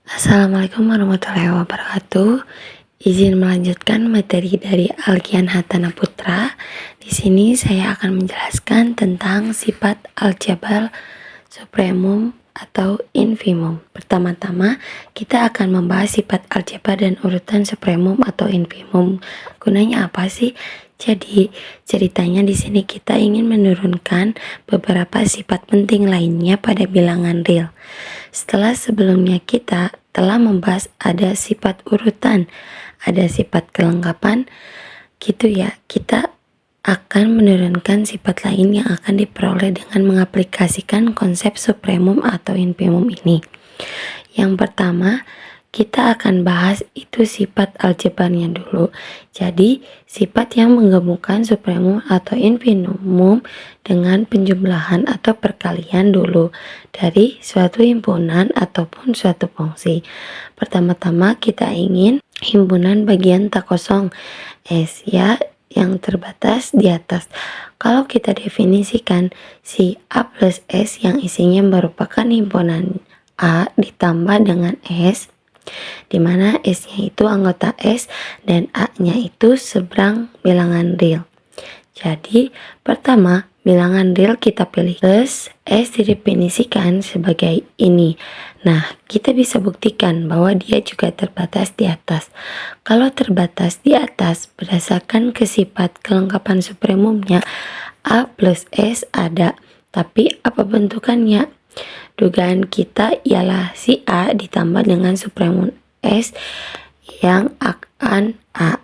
Assalamualaikum warahmatullahi wabarakatuh. Izin melanjutkan materi dari Alkian Hatana Putra. Di sini saya akan menjelaskan tentang sifat aljabal supremum atau infimum. Pertama-tama, kita akan membahas sifat aljabar dan urutan supremum atau infimum. Gunanya apa sih? Jadi, ceritanya di sini kita ingin menurunkan beberapa sifat penting lainnya pada bilangan real. Setelah sebelumnya kita telah membahas ada sifat urutan, ada sifat kelengkapan, gitu ya. Kita akan menurunkan sifat lain yang akan diperoleh dengan mengaplikasikan konsep supremum atau infimum ini. Yang pertama, kita akan bahas itu sifat aljabarnya dulu. Jadi, sifat yang menggabungkan supremum atau infimum dengan penjumlahan atau perkalian dulu dari suatu himpunan ataupun suatu fungsi. Pertama-tama kita ingin himpunan bagian tak kosong S ya yang terbatas di atas. Kalau kita definisikan si A plus S yang isinya merupakan himpunan A ditambah dengan S, di mana S-nya itu anggota S dan A-nya itu seberang bilangan real. Jadi, pertama, bilangan real kita pilih plus S didefinisikan sebagai ini. Nah, kita bisa buktikan bahwa dia juga terbatas di atas. Kalau terbatas di atas, berdasarkan ke sifat kelengkapan supremumnya, A plus S ada. Tapi apa bentukannya? Dugaan kita ialah si A ditambah dengan supremum S yang akan A.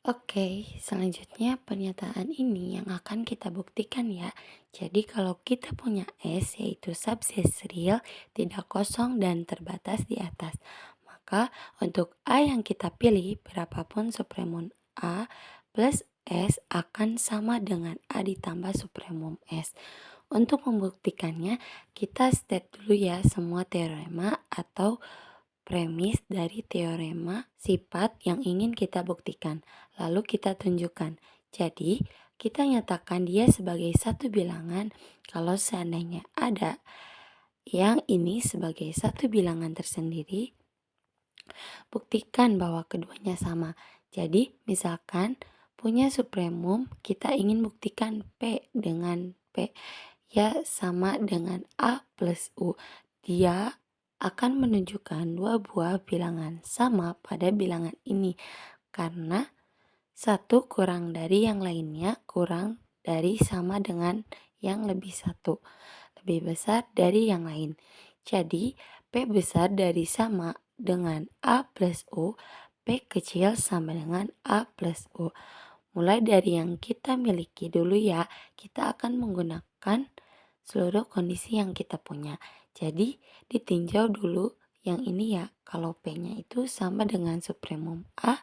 Oke, selanjutnya pernyataan ini yang akan kita buktikan ya. Jadi kalau kita punya S yaitu subset real, tidak kosong dan terbatas di atas, maka untuk A yang kita pilih berapapun supremum A plus S akan sama dengan A ditambah supremum S. Untuk membuktikannya, kita state dulu ya semua teorema atau premis dari teorema sifat yang ingin kita buktikan. Lalu kita tunjukkan. Jadi, kita nyatakan dia sebagai satu bilangan kalau seandainya ada yang ini sebagai satu bilangan tersendiri, buktikan bahwa keduanya sama. Jadi, misalkan punya supremum, kita ingin buktikan P dengan P ya sama dengan A plus U. Dia akan menunjukkan dua buah bilangan sama pada bilangan ini karena satu kurang dari yang lainnya, kurang dari sama dengan yang lebih satu, lebih besar dari yang lain. Jadi P besar dari sama dengan A plus U, P kecil sama dengan A plus U. Mulai dari yang kita miliki dulu ya, kita akan menggunakan seluruh kondisi yang kita punya. Jadi ditinjau dulu yang ini ya, kalau P-nya itu sama dengan supremum A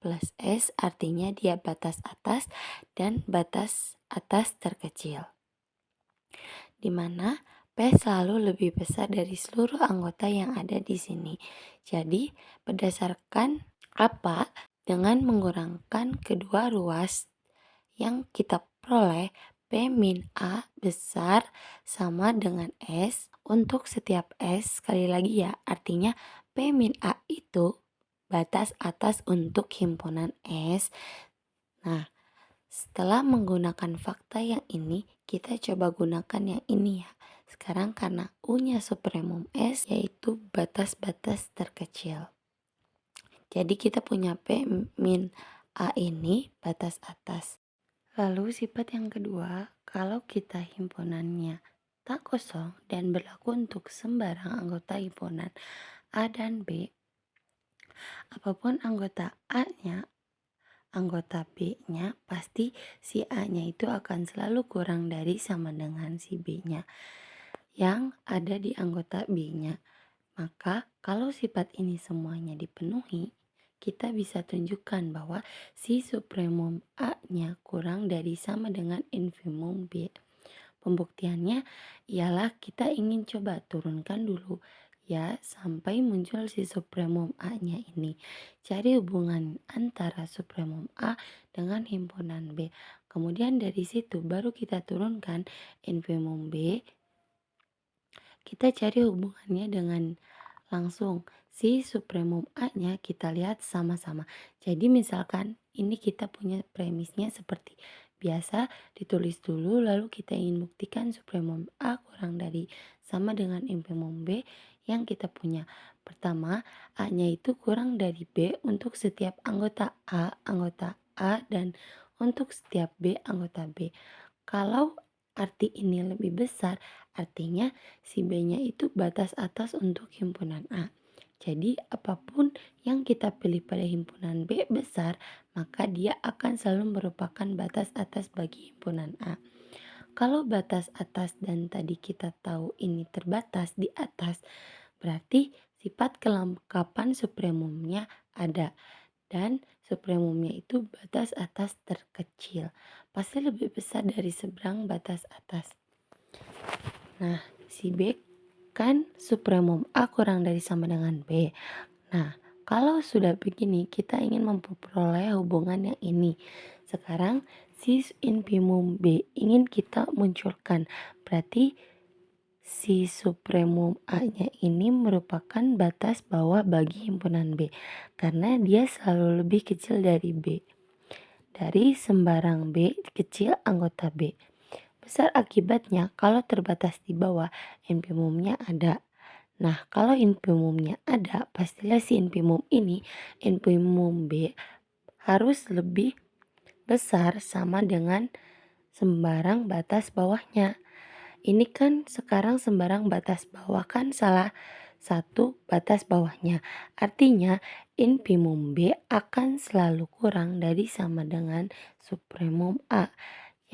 plus S artinya dia batas atas dan batas atas terkecil. Dimana P selalu lebih besar dari seluruh anggota yang ada di sini. Jadi berdasarkan apa? Dengan mengurangkan kedua ruas yang kita peroleh, P min A besar sama dengan S untuk setiap S. Sekali lagi ya, artinya P min A itu batas atas untuk himpunan S. Nah, setelah menggunakan fakta yang ini, kita coba gunakan yang ini ya. Sekarang karena U-nya supremum S yaitu batas-batas terkecil. Jadi kita punya P min A ini batas atas. Lalu sifat yang kedua, kalau kita himpunannya tak kosong dan berlaku untuk sembarang anggota himpunan A dan B, apapun anggota A-nya, anggota B-nya, pasti si A-nya itu akan selalu kurang dari sama dengan si B-nya yang ada di anggota B-nya. Maka kalau sifat ini semuanya dipenuhi, kita bisa tunjukkan bahwa si supremum A-nya kurang dari sama dengan infimum B. Pembuktiannya ialah kita ingin coba turunkan dulu ya sampai muncul si supremum A-nya ini. Cari hubungan antara supremum A dengan himpunan B. Kemudian dari situ baru kita turunkan infimum B. Kita cari hubungannya dengan langsung si supremum A-nya kita lihat sama-sama. Jadi misalkan ini kita punya premisnya seperti biasa, ditulis dulu lalu kita ingin buktikan supremum A kurang dari sama dengan infimum B yang kita punya. Pertama, A-nya itu kurang dari B untuk setiap anggota A, dan untuk setiap B, anggota B. Kalau arti ini lebih besar, artinya si B-nya itu batas atas untuk himpunan A. Jadi apapun yang kita pilih pada himpunan B besar, maka dia akan selalu merupakan batas atas bagi himpunan A. Kalau batas atas dan tadi kita tahu ini terbatas di atas, berarti sifat kelengkapan supremumnya ada. Dan supremumnya itu batas atas terkecil. Pasti lebih besar dari seberang batas atas. Nah, si B kan supremum A kurang dari sama dengan B. Nah, kalau sudah begini, kita ingin memperoleh hubungan yang ini. Sekarang, si infimum B ingin kita munculkan. Berarti, si supremum A-nya ini merupakan batas bawah bagi himpunan B. Karena dia selalu lebih kecil dari B. Dari sembarang B kecil anggota B. Besar akibatnya kalau terbatas di bawah, infimumnya ada. Nah, kalau infimumnya ada, pastilah si infimum ini, infimum B, harus lebih besar sama dengan sembarang batas bawahnya. Ini kan sekarang sembarang batas bawah kan salah satu batas bawahnya. Artinya infimum B akan selalu kurang dari sama dengan supremum A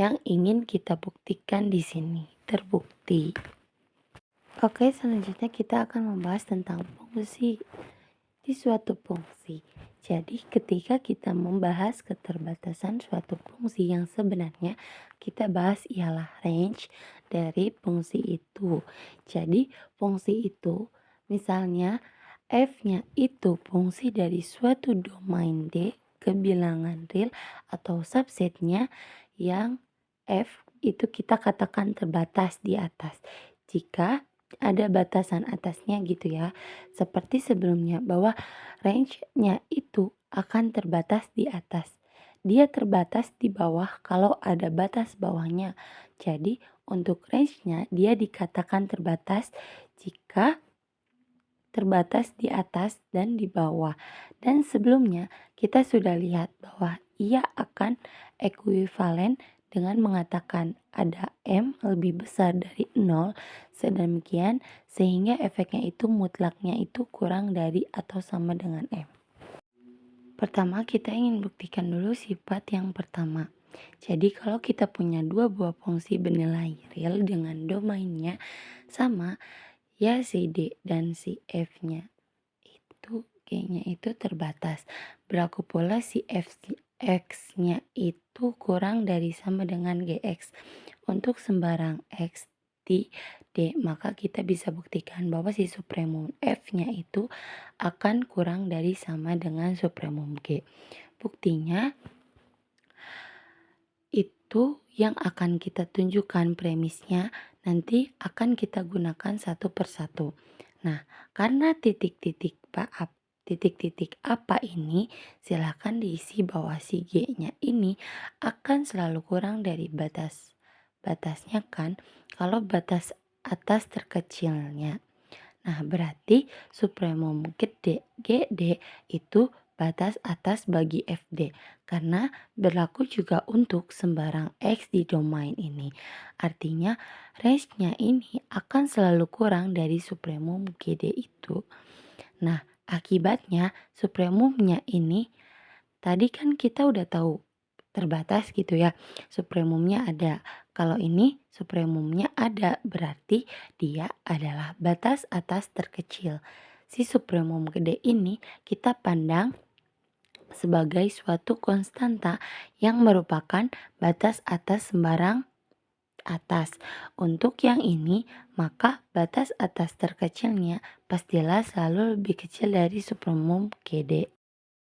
yang ingin kita buktikan di sini. Terbukti. Oke, selanjutnya kita akan membahas tentang fungsi di suatu fungsi. Jadi ketika kita membahas keterbatasan suatu fungsi yang sebenarnya kita bahas ialah range dari fungsi itu. Jadi fungsi itu misalnya f-nya itu fungsi dari suatu domain D kebilangan real atau subsetnya yang f itu kita katakan terbatas di atas. Jika ada batasan atasnya gitu ya. Seperti sebelumnya bahwa range-nya itu akan terbatas di atas. Dia terbatas di bawah kalau ada batas bawahnya. Jadi untuk range-nya dia dikatakan terbatas jika terbatas di atas dan di bawah. Dan sebelumnya kita sudah lihat bahwa ia akan ekuivalen dengan mengatakan ada M lebih besar dari 0 sedemikian sehingga efeknya itu mutlaknya itu kurang dari atau sama dengan M. Pertama kita ingin buktikan dulu sifat yang pertama. Jadi kalau kita punya dua buah fungsi bernilai real dengan domainnya sama, ya si D dan si F-nya itu G-nya itu terbatas. Berlaku pula si X-nya itu kurang dari sama dengan GX. Untuk sembarang X di D, maka kita bisa buktikan bahwa si supremum F-nya itu akan kurang dari sama dengan supremum G. Buktinya itu yang akan kita tunjukkan premisnya nanti akan kita gunakan satu persatu. Nah, karena titik-titik apa ini silahkan diisi bahwa si G-nya ini akan selalu kurang dari batasnya kan kalau batas atas terkecilnya. Nah, berarti supremum GD itu batas atas bagi FD karena berlaku juga untuk sembarang X di domain ini. Artinya range-nya ini akan selalu kurang dari supremum GD itu. Nah, akibatnya supremumnya ini tadi kan kita udah tahu terbatas gitu ya. Supremumnya ada. Kalau ini supremumnya ada, berarti dia adalah batas atas terkecil. Si supremum gede ini kita pandang sebagai suatu konstanta yang merupakan batas atas sembarang atas. Untuk yang ini, maka batas atas terkecilnya pastilah selalu lebih kecil dari supremum GD.